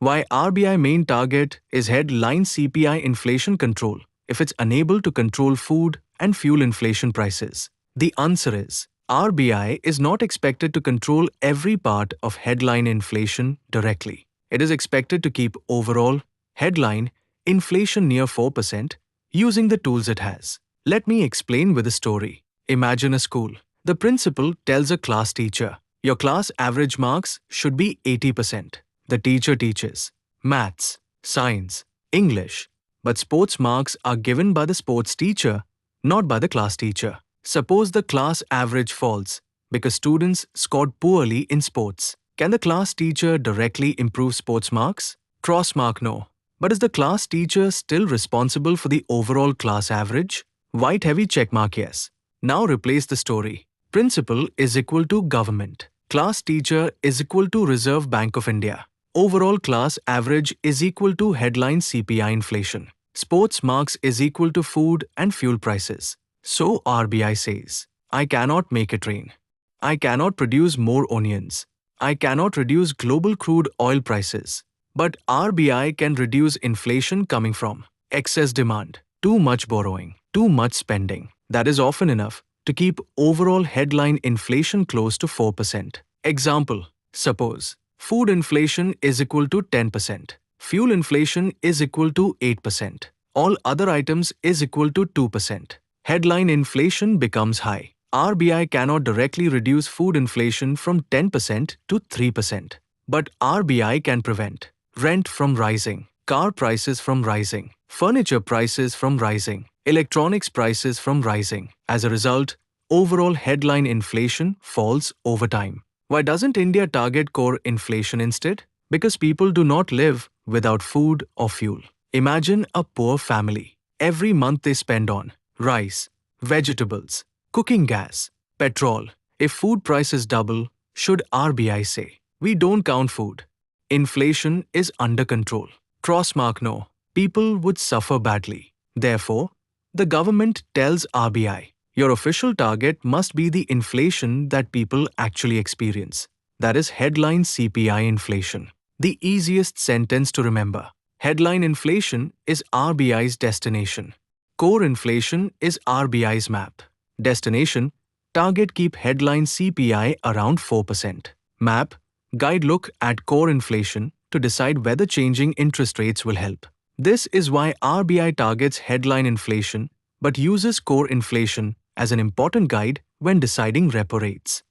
Why RBI main target is headline CPI inflation control if it's unable to control food and fuel inflation prices? The answer is RBI is not expected to control every part of headline inflation directly. It is expected to keep overall headline inflation near 4% using the tools it has. Let me explain with a story. Imagine a school. The principal tells a class teacher, your class average marks should be 80%. The teacher teaches maths, science, English, but sports marks are given by the sports teacher, not by the class teacher. Suppose the class average falls because students scored poorly in sports. Can the class teacher directly improve sports marks? Cross mark no. But is the class teacher still responsible for the overall class average? White heavy check mark yes. Now replace the story. Principal is equal to government. Class teacher is equal to Reserve Bank of India. Overall class average is equal to headline CPI inflation. Sports marks is equal to food and fuel prices. So RBI says, I cannot make it rain. I cannot produce more onions. I cannot reduce global crude oil prices. But RBI can reduce inflation coming from excess demand, too much borrowing, too much spending. That is often enough to keep overall headline inflation close to 4%. Example, suppose food inflation is equal to 10%. Fuel inflation is equal to 8%. All other items is equal to 2%. Headline inflation becomes high. RBI cannot directly reduce food inflation from 10% to 3%. But RBI can prevent rent from rising, car prices from rising, furniture prices from rising, electronics prices from rising. As a result, overall headline inflation falls over time. Why doesn't India target core inflation instead? Because people do not live without food or fuel. Imagine a poor family. Every month they spend on rice, vegetables, cooking gas, petrol. If food prices double, should RBI say, we don't count food? Inflation is under control. Cross mark no. People would suffer badly. Therefore, the government tells RBI, your official target must be the inflation that people actually experience. That is headline CPI inflation. The easiest sentence to remember. Headline inflation is RBI's destination. Core inflation is RBI's map. Destination, target keep headline CPI around 4%. Map, guide look at core inflation to decide whether changing interest rates will help. This is why RBI targets headline inflation but uses core inflation as an important guide when deciding repo rates.